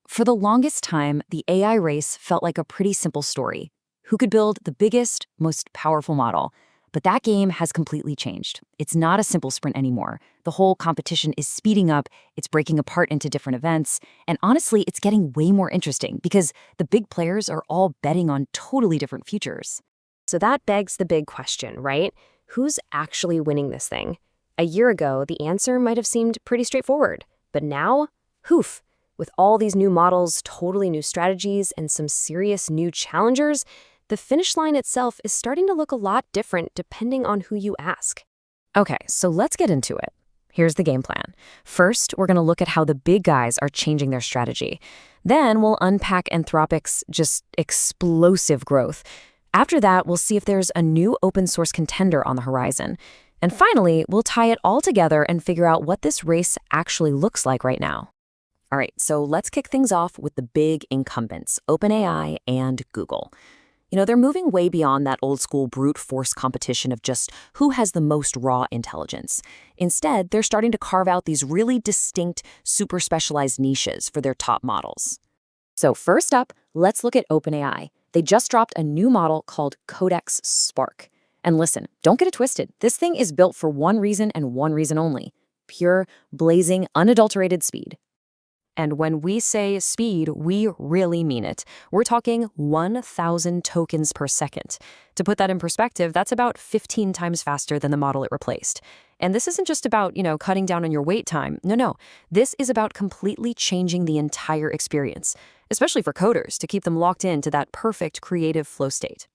For the longest time, the AI race felt like a pretty simple story. Who could build the biggest, most powerful model? But that game has completely changed. It's not a simple sprint anymore. The whole competition is speeding up, it's breaking apart into different events, and honestly, it's getting way more interesting because the big players are all betting on totally different futures. So that begs the big question, right? Who's actually winning this thing? A year ago, the answer might have seemed pretty straightforward. But now, hoof. With all these new models, totally new strategies, and some serious new challengers, the finish line itself is starting to look a lot different depending on who you ask. Okay, so let's get into it. Here's the game plan. First, we're going to look at how the big guys are changing their strategy. Then we'll unpack Anthropic's just explosive growth. After that, we'll see if there's a new open source contender on the horizon. And finally, we'll tie it all together and figure out what this race actually looks like right now. All right, so let's kick things off with the big incumbents, OpenAI and Google. They're moving way beyond that old school brute force competition of just who has the most raw intelligence. Instead, they're starting to carve out these really distinct, super specialized niches for their top models. So first up, let's look at OpenAI. They just dropped a new model called Codex Spark. And listen, don't get it twisted. This thing is built for one reason and one reason only: pure, blazing, unadulterated speed. And when we say speed, we really mean it. We're talking 1,000 tokens per second. To put that in perspective, that's about 15 times faster than the model it replaced. And this isn't just about, cutting down on your wait time. No. This is about completely changing the entire experience, especially for coders, to keep them locked into that perfect creative flow state.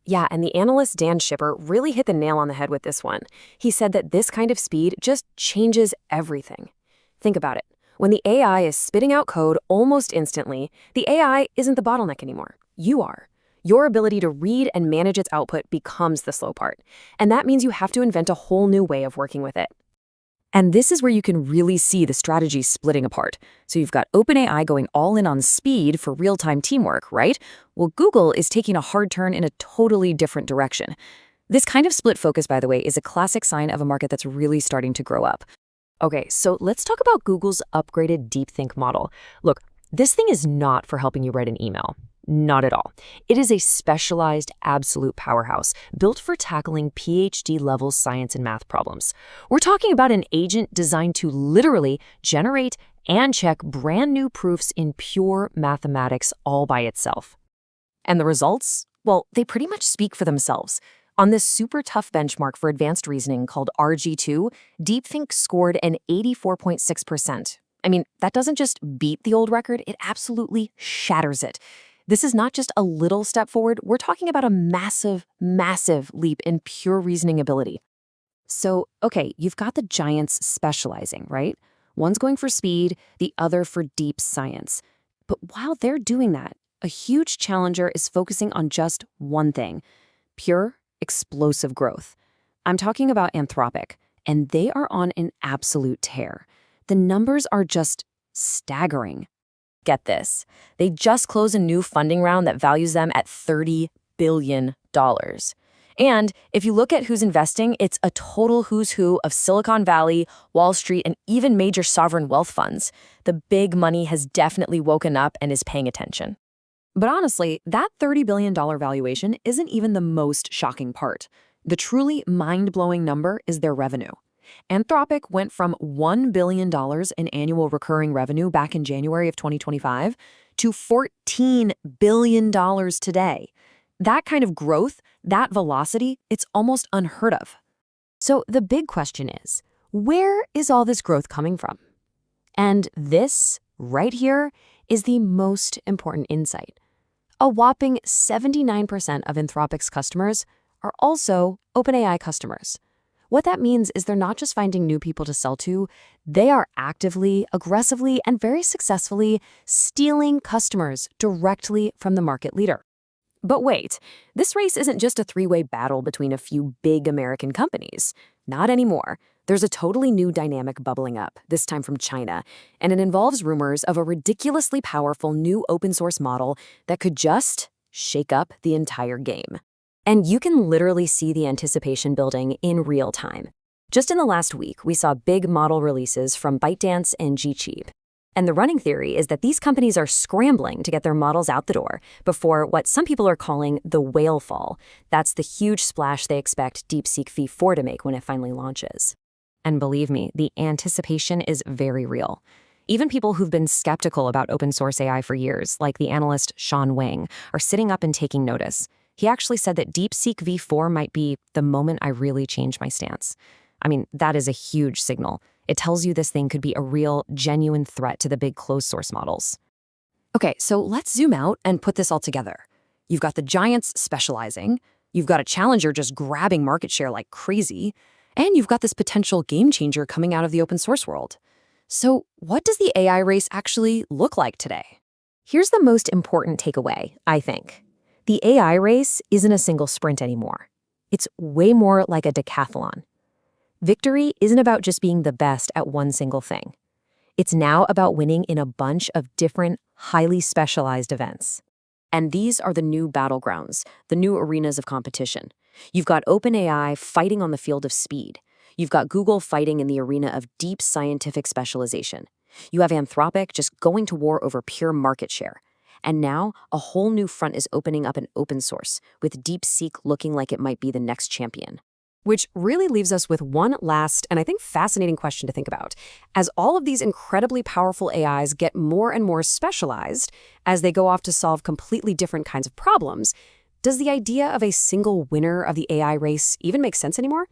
Yeah, and the analyst Dan Schipper really hit the nail on the head with this one. He said that this kind of speed just changes everything. Think about it. When the AI is spitting out code almost instantly, the AI isn't the bottleneck anymore. You are. Your ability to read and manage its output becomes the slow part. And that means you have to invent a whole new way of working with it. And this is where you can really see the strategy splitting apart. So you've got OpenAI going all in on speed for real-time teamwork, right? Well, Google is taking a hard turn in a totally different direction. This kind of split focus, by the way, is a classic sign of a market that's really starting to grow up. Okay, so let's talk about Google's upgraded DeepThink model. Look, this thing is not for helping you write an email. Not at all. It is a specialized absolute powerhouse built for tackling PhD-level science and math problems. We're talking about an agent designed to literally generate and check brand new proofs in pure mathematics all by itself. And the results? Well, they pretty much speak for themselves. On this super tough benchmark for advanced reasoning called RG2, DeepThink scored an 84.6%. I mean, that doesn't just beat the old record, it absolutely shatters it. This is not just a little step forward, we're talking about a massive, massive leap in pure reasoning ability. So, okay, you've got the giants specializing, right? One's going for speed, the other for deep science. But while they're doing that, a huge challenger is focusing on just one thing: pure, explosive growth. I'm talking about Anthropic, and they are on an absolute tear. The numbers are just staggering. Get this, they just closed a new funding round that values them at $30 billion. And if you look at who's investing, it's a total who's who of Silicon Valley, Wall Street, and even major sovereign wealth funds. The big money has definitely woken up and is paying attention. But honestly, that $30 billion valuation isn't even the most shocking part. The truly mind-blowing number is their revenue. Anthropic went from $1 billion in annual recurring revenue back in January of 2025 to $14 billion today. That kind of growth, that velocity, it's almost unheard of. So the big question is, where is all this growth coming from? And this, right here, is the most important insight. A whopping 79% of Anthropic's customers are also OpenAI customers. What that means is they're not just finding new people to sell to, they are actively, aggressively, and very successfully stealing customers directly from the market leader. But wait, this race isn't just a three-way battle between a few big American companies. Not anymore. There's a totally new dynamic bubbling up, this time from China, and it involves rumors of a ridiculously powerful new open-source model that could just shake up the entire game. And you can literally see the anticipation building in real time. Just in the last week, we saw big model releases from ByteDance and Gcheap. And the running theory is that these companies are scrambling to get their models out the door before what some people are calling the Whalefall. That's the huge splash they expect DeepSeek V4 to make when it finally launches. And believe me, the anticipation is very real. Even people who've been skeptical about open source AI for years, like the analyst Sean Wang, are sitting up and taking notice. He actually said that DeepSeek V4 might be the moment I really change my stance. I mean, that is a huge signal. It tells you this thing could be a real, genuine threat to the big closed source models. Okay, so let's zoom out and put this all together. You've got the giants specializing, you've got a challenger just grabbing market share like crazy, and you've got this potential game changer coming out of the open source world. So what does the AI race actually look like today? Here's the most important takeaway, I think. The AI race isn't a single sprint anymore. It's way more like a decathlon. Victory isn't about just being the best at one single thing. It's now about winning in a bunch of different, highly specialized events. And these are the new battlegrounds, the new arenas of competition. You've got OpenAI fighting on the field of speed. You've got Google fighting in the arena of deep scientific specialization. You have Anthropic just going to war over pure market share. And now, a whole new front is opening up in open source, with DeepSeek looking like it might be the next champion. Which really leaves us with one last and I think fascinating question to think about. As all of these incredibly powerful AIs get more and more specialized, as they go off to solve completely different kinds of problems, does the idea of a single winner of the AI race even make sense anymore?